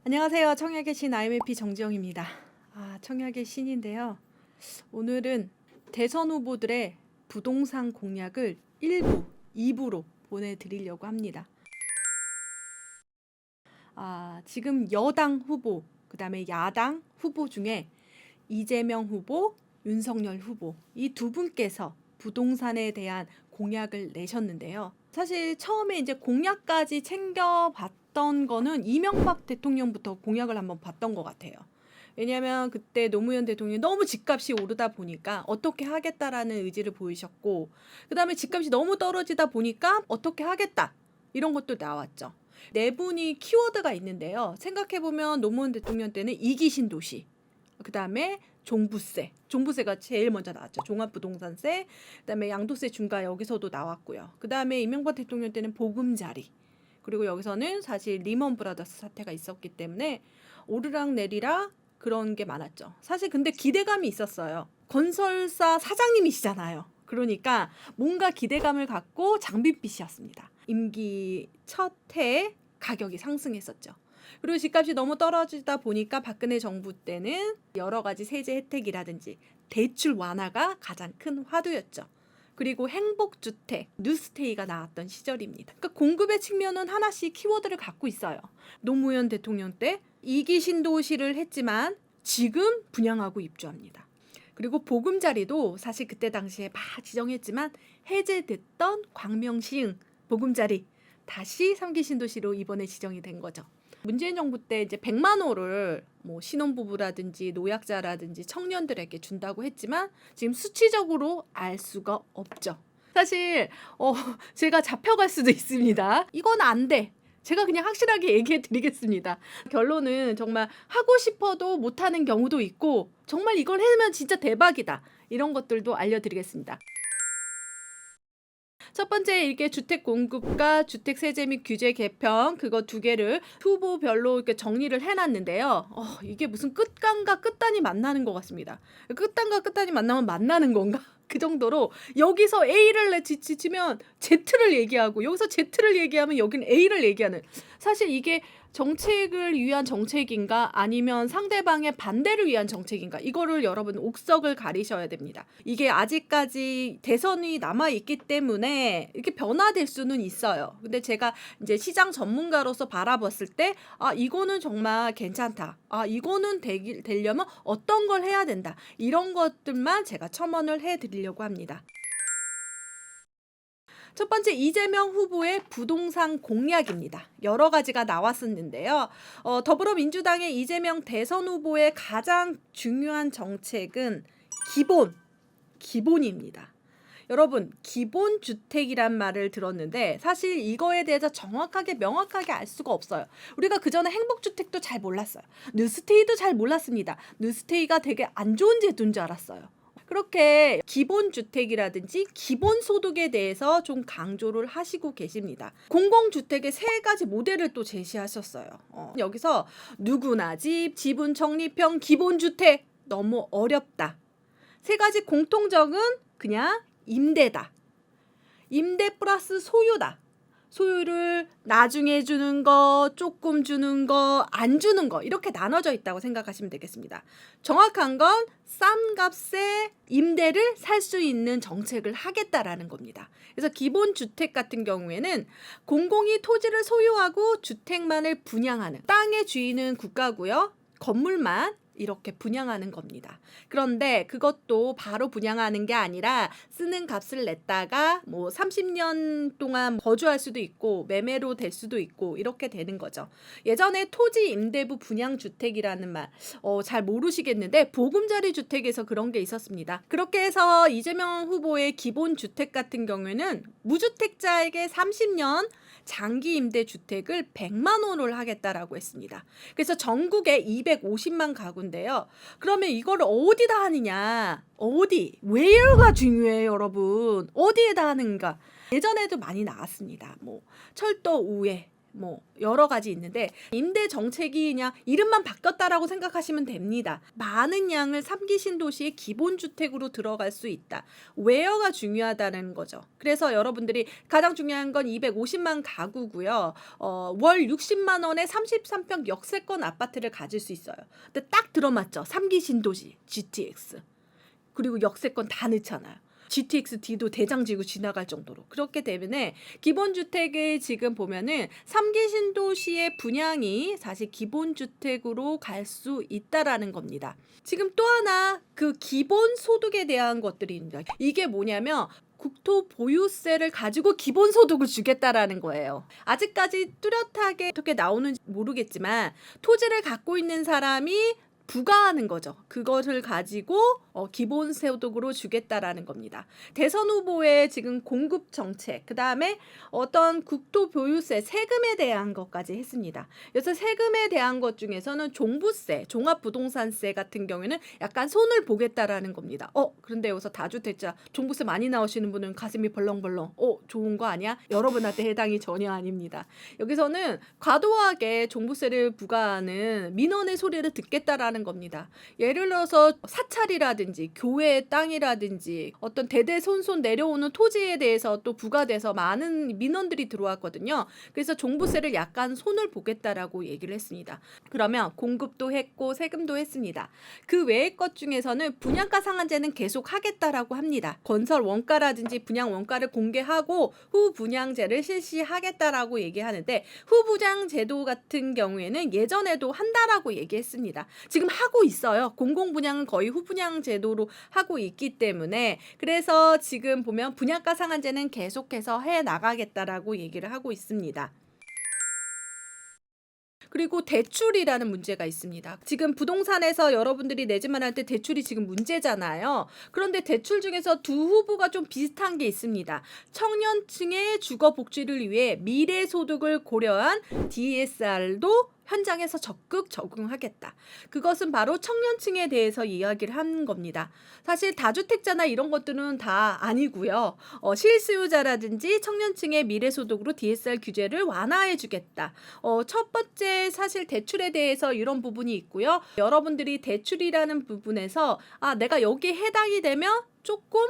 안녕하세요. 청약의 신 IMP 정지영입니다. 청약의 신인데요. 오늘은 대선 후보들의 부동산 공약을 1부, 2부로 보내드리려고 합니다. 지금 여당 후보, 그 다음에 야당 후보 중에 이재명 후보, 윤석열 후보 이 두 분께서 부동산에 대한 공약을 내셨는데요. 사실 처음에 이제 공약까지 챙겨봤던 거는 이명박 대통령부터 공약을 한번 봤던 것 같아요. 왜냐하면 그때 노무현 대통령이 너무 집값이 오르다 보니까 어떻게 하겠다라는 의지를 보이셨고, 그 다음에 집값이 너무 떨어지다 보니까 어떻게 하겠다 이런 것도 나왔죠. 네 분이 키워드가 있는데요. 생각해보면 노무현 대통령 때는 이기 신도시, 그 다음에 종부세가 제일 먼저 나왔죠. 종합부동산세, 그 다음에 양도세 중과 여기서도 나왔고요. 그 다음에 이명박 대통령 때는 보금자리, 그리고 여기서는 사실 리먼 브라더스 사태가 있었기 때문에 오르락 내리락 그런 게 많았죠. 사실 근데 기대감이 있었어요. 건설사 사장님이시잖아요. 그러니까 뭔가 기대감을 갖고 장밋빛이었습니다. 임기 첫 해에 가격이 상승했었죠. 그리고 집값이 너무 떨어지다 보니까 박근혜 정부 때는 여러 가지 세제 혜택이라든지 대출 완화가 가장 큰 화두였죠. 그리고 행복주택, 뉴스테이가 나왔던 시절입니다. 그러니까 공급의 측면은 하나씩 키워드를 갖고 있어요. 노무현 대통령 때 이기 신도시를 했지만 지금 분양하고 입주합니다. 그리고 보금자리도 사실 그때 당시에 막 지정했지만 해제됐던 광명시흥 보금자리 다시 3기 신도시로 이번에 지정이 된 거죠. 문재인 정부 때 이제 100만 호를 뭐 신혼부부라든지 노약자라든지 청년들에게 준다고 했지만 지금 수치적으로 알 수가 없죠. 사실 제가 잡혀갈 수도 있습니다. 이건 안 돼. 제가 그냥 확실하게 얘기해 드리겠습니다. 결론은 정말 하고 싶어도 못하는 경우도 있고 정말 이걸 해면 진짜 대박이다. 이런 것들도 알려드리겠습니다. 첫 번째 이게 주택 공급과 주택 세제 및 규제 개편 그거 두 개를 후보별로 이렇게 정리를 해놨는데요. 이게 무슨 끝간과 끝단이 만나는 것 같습니다. 끝단과 끝단이 만나면 만나는 건가? 그 정도로 여기서 A를 지치면 Z를 얘기하고 여기서 Z를 얘기하면 여기는 A를 얘기하는, 사실 이게 정책을 위한 정책인가 아니면 상대방의 반대를 위한 정책인가, 이거를 여러분 옥석을 가리셔야 됩니다. 이게 아직까지 대선이 남아있기 때문에 이렇게 변화될 수는 있어요. 근데 제가 이제 시장 전문가로서 바라봤을 때 이거는 정말 괜찮다, 이거는 되려면 어떤 걸 해야 된다, 이런 것들만 제가 첨언을 해드리려고 합니다. 첫 번째 이재명 후보의 부동산 공약입니다. 여러 가지가 나왔었는데요. 더불어민주당의 이재명 대선 후보의 가장 중요한 정책은 기본입니다. 여러분, 기본주택이란 말을 들었는데 사실 이거에 대해서 정확하게 명확하게 알 수가 없어요. 우리가 그전에 행복주택도 잘 몰랐어요. 뉴스테이도 잘 몰랐습니다. 뉴스테이가 되게 안 좋은 제도인 줄 알았어요. 그렇게 기본주택이라든지 기본소득에 대해서 좀 강조를 하시고 계십니다. 공공주택의 세 가지 모델을 또 제시하셨어요. 여기서 누구나 지분 적립형 기본주택 너무 어렵다. 세 가지 공통점은 그냥 임대다. 임대 플러스 소유다. 소유를 나중에 주는 거, 조금 주는 거, 안 주는 거 이렇게 나눠져 있다고 생각하시면 되겠습니다. 정확한 건 싼 값에 임대를 살 수 있는 정책을 하겠다라는 겁니다. 그래서 기본주택 같은 경우에는 공공이 토지를 소유하고 주택만을 분양하는, 땅의 주인은 국가고요. 건물만 이렇게 분양하는 겁니다. 그런데 그것도 바로 분양하는 게 아니라 쓰는 값을 냈다가 뭐 30년 동안 거주할 수도 있고 매매로 될 수도 있고 이렇게 되는 거죠. 예전에 토지 임대부 분양주택이라는 말 잘 모르시겠는데 보금자리 주택에서 그런 게 있었습니다. 그렇게 해서 이재명 후보의 기본주택 같은 경우에는 무주택자에게 30년 장기 임대 주택을 100만 원을 하겠다라고 했습니다. 그래서 전국에 250만 가구인데요. 그러면 이걸 어디다 하느냐? where가 중요해요, 여러분. 어디에다 하는가? 예전에도 많이 나왔습니다. 뭐 철도 우회, 뭐 여러 가지 있는데 임대 정책이 그냥 이름만 바뀌었다라고 생각하시면 됩니다. 많은 양을 3기 신도시의 기본 주택으로 들어갈 수 있다. 웨어가 중요하다는 거죠. 그래서 여러분들이 가장 중요한 건 250만 가구고요. 월 60만 원에 33평 역세권 아파트를 가질 수 있어요. 근데 딱 들어맞죠. 3기 신도시 GTX. 그리고 역세권 다 넣잖아요. GTX-D도 대장지구 지나갈 정도로. 그렇기 때문에 기본주택을 지금 보면은 3기 신도시의 분양이 사실 기본주택으로 갈 수 있다라는 겁니다. 지금 또 하나 그 기본소득에 대한 것들입니다. 이게 뭐냐면 국토 보유세를 가지고 기본소득을 주겠다라는 거예요. 아직까지 뚜렷하게 어떻게 나오는지 모르겠지만 토지를 갖고 있는 사람이 부과하는 거죠. 그것을 가지고 기본소득으로 주겠다라는 겁니다. 대선 후보의 지금 공급 정책, 그 다음에 어떤 국토 보유세, 세금에 대한 것까지 했습니다. 그래서 세금에 대한 것 중에서는 종부세, 종합부동산세 같은 경우에는 약간 손을 보겠다라는 겁니다. 그런데 여기서 다주택자 종부세 많이 나오시는 분은 가슴이 벌렁벌렁. 좋은 거 아니야? 여러분한테 해당이 전혀 아닙니다. 여기서는 과도하게 종부세를 부과하는 민원의 소리를 듣겠다라는 겁니다. 예를 들어서 사찰이라든지 교회의 땅이라든지 어떤 대대손손 내려오는 토지에 대해서 또 부과돼서 많은 민원들이 들어왔거든요. 그래서 종부세를 약간 손을 보겠다라고 얘기를 했습니다. 그러면 공급도 했고 세금도 했습니다. 그 외의 것 중에서는 분양가 상한제는 계속 하겠다라고 합니다. 건설 원가라든지 분양 원가를 공개하고 후분양제를 실시하겠다라고 얘기하는데 후분양제도 같은 경우에는 예전에도 한다라고 얘기했습니다. 지금 하고 있어요. 공공분양은 거의 후분양 제도로 하고 있기 때문에 그래서 지금 보면 분양가 상한제는 계속해서 해 나가겠다라고 얘기를 하고 있습니다. 그리고 대출이라는 문제가 있습니다. 지금 부동산에서 여러분들이 내 집 마련할 때 대출이 지금 문제잖아요. 그런데 대출 중에서 두 후보가 좀 비슷한 게 있습니다. 청년층의 주거 복지를 위해 미래 소득을 고려한 DSR도 현장에서 적극 적용하겠다. 그것은 바로 청년층에 대해서 이야기를 하는 겁니다. 사실 다주택자나 이런 것들은 다 아니고요. 실수요자라든지 청년층의 미래소득으로 DSR 규제를 완화해 주겠다. 첫 번째 사실 대출에 대해서 이런 부분이 있고요. 여러분들이 대출이라는 부분에서 내가 여기에 해당이 되면 조금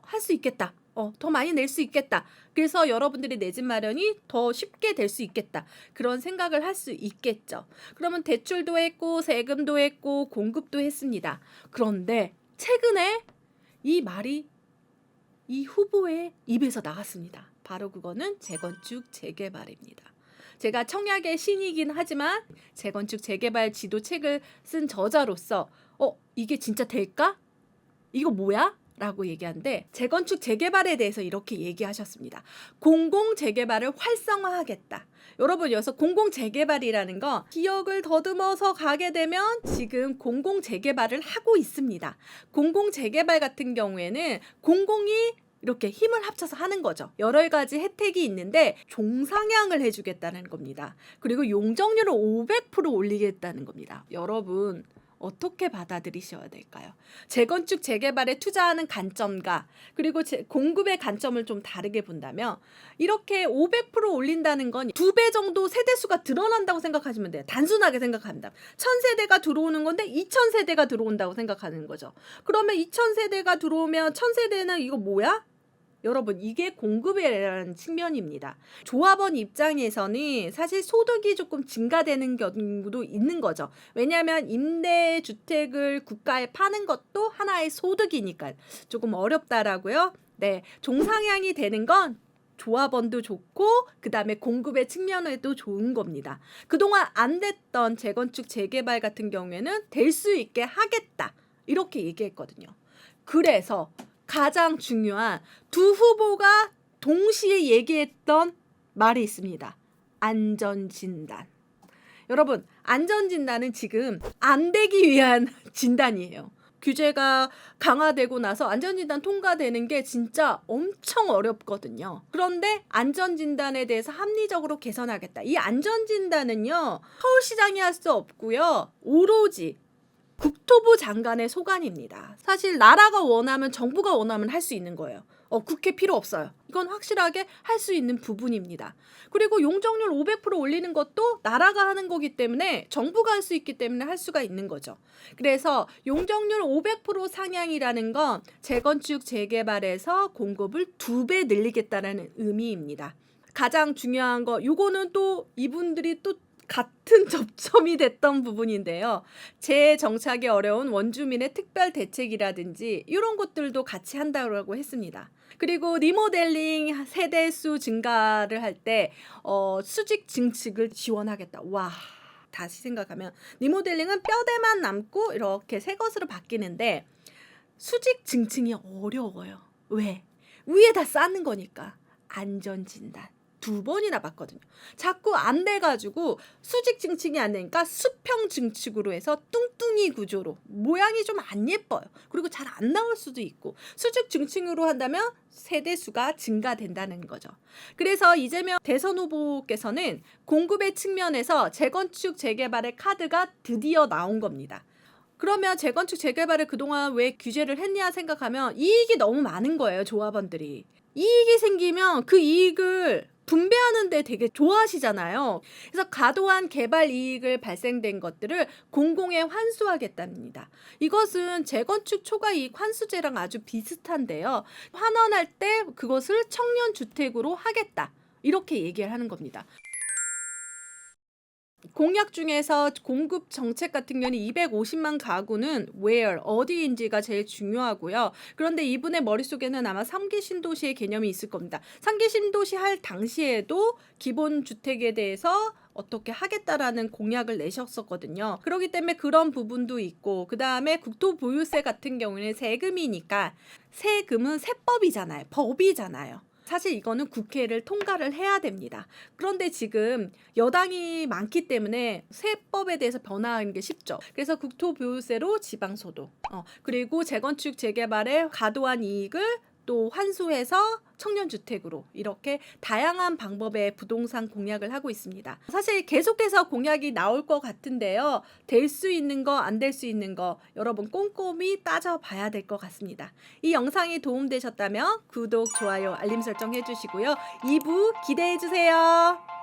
할 수 있겠다. 더 많이 낼 수 있겠다. 그래서 여러분들이 내 집 마련이 더 쉽게 될 수 있겠다. 그런 생각을 할 수 있겠죠. 그러면 대출도 했고 세금도 했고 공급도 했습니다. 그런데 최근에 이 말이 이 후보의 입에서 나갔습니다. 바로 그거는 재건축 재개발입니다. 제가 청약의 신이긴 하지만 재건축 재개발 지도책을 쓴 저자로서 이게 진짜 될까? 이거 뭐야? 라고 얘기하는데 재건축 재개발에 대해서 이렇게 얘기하셨습니다. 공공 재개발을 활성화하겠다. 여러분 여기서 공공 재개발이라는 거 기억을 더듬어서 가게 되면 지금 공공 재개발을 하고 있습니다. 공공 재개발 같은 경우에는 공공이 이렇게 힘을 합쳐서 하는 거죠. 여러 가지 혜택이 있는데 종상향을 해주겠다는 겁니다. 그리고 용적률을 500% 올리겠다는 겁니다. 여러분 어떻게 받아들이셔야 될까요? 재건축 재개발에 투자하는 관점과 그리고 공급의 관점을 좀 다르게 본다면 이렇게 500% 올린다는 건 2배 정도 세대수가 늘어난다고 생각하시면 돼요. 단순하게 생각합니다. 1000세대가 들어오는 건데 2000세대가 들어온다고 생각하는 거죠. 그러면 2000세대가 들어오면 1000세대는 이거 뭐야? 여러분 이게 공급이라는 측면입니다. 조합원 입장에서는 사실 소득이 조금 증가되는 경우도 있는 거죠. 왜냐하면 임대주택을 국가에 파는 것도 하나의 소득이니까 조금 어렵다라고요. 네, 종상향이 되는 건 조합원도 좋고 그 다음에 공급의 측면에도 좋은 겁니다. 그동안 안 됐던 재건축 재개발 같은 경우에는 될 수 있게 하겠다 이렇게 얘기했거든요. 그래서 가장 중요한 두 후보가 동시에 얘기했던 말이 있습니다. 안전진단. 여러분, 안전진단은 지금 안 되기 위한 진단이에요. 규제가 강화되고 나서 안전진단 통과되는 게 진짜 엄청 어렵거든요. 그런데 안전진단에 대해서 합리적으로 개선하겠다. 이 안전진단은요, 서울시장이 할 수 없고요. 오로지 국토부 장관의 소관입니다. 사실 나라가 원하면 정부가 원하면 할 수 있는 거예요. 국회 필요 없어요. 이건 확실하게 할 수 있는 부분입니다. 그리고 용적률 500% 올리는 것도 나라가 하는 거기 때문에 정부가 할 수 있기 때문에 할 수가 있는 거죠. 그래서 용적률 500% 상향이라는 건 재건축 재개발에서 공급을 2배 늘리겠다라는 의미입니다. 가장 중요한 거 요거는 또 이분들이 또 같은 접점이 됐던 부분인데요. 재정착이 어려운 원주민의 특별 대책이라든지 이런 것들도 같이 한다고 했습니다. 그리고 리모델링 세대수 증가를 할 때 수직 증축을 지원하겠다. 와, 다시 생각하면 리모델링은 뼈대만 남고 이렇게 새 것으로 바뀌는데 수직 증축이 어려워요. 왜? 위에다 쌓는 거니까. 안전진단 2번이나 봤거든요. 자꾸 안 돼가지고 수직 증축이 안 되니까 수평 증축으로 해서 뚱뚱이 구조로 모양이 좀 안 예뻐요. 그리고 잘 안 나올 수도 있고 수직 증축으로 한다면 세대수가 증가된다는 거죠. 그래서 이재명 대선 후보께서는 공급의 측면에서 재건축 재개발의 카드가 드디어 나온 겁니다. 그러면 재건축 재개발을 그동안 왜 규제를 했냐 생각하면 이익이 너무 많은 거예요. 조합원들이. 이익이 생기면 그 이익을 분배하는데 되게 좋아하시잖아요. 그래서 과도한 개발 이익을 발생된 것들을 공공에 환수하겠답니다. 이것은 재건축 초과이익 환수제랑 아주 비슷한데요. 환원할 때 그것을 청년주택으로 하겠다. 이렇게 얘기를 하는 겁니다. 공약 중에서 공급 정책 같은 경우는 250만 가구는 where, 어디인지가 제일 중요하고요. 그런데 이분의 머릿속에는 아마 3기 신도시의 개념이 있을 겁니다. 3기 신도시 할 당시에도 기본주택에 대해서 어떻게 하겠다라는 공약을 내셨었거든요. 그렇기 때문에 그런 부분도 있고 그 다음에 국토보유세 같은 경우는 세금이니까 세금은 세법이잖아요. 법이잖아요. 사실 이거는 국회를 통과를 해야 됩니다. 그런데 지금 여당이 많기 때문에 세법에 대해서 변화하는 게 쉽죠. 그래서 국토보유세로 지방소득, 그리고 재건축 재개발의 과도한 이익을 또 환수해서 청년주택으로 이렇게 다양한 방법의 부동산 공약을 하고 있습니다. 사실 계속해서 공약이 나올 것 같은데요. 될 수 있는 거, 안 될 수 있는 거 여러분 꼼꼼히 따져봐야 될 것 같습니다. 이 영상이 도움되셨다면 구독, 좋아요, 알림 설정 해주시고요. 2부 기대해주세요.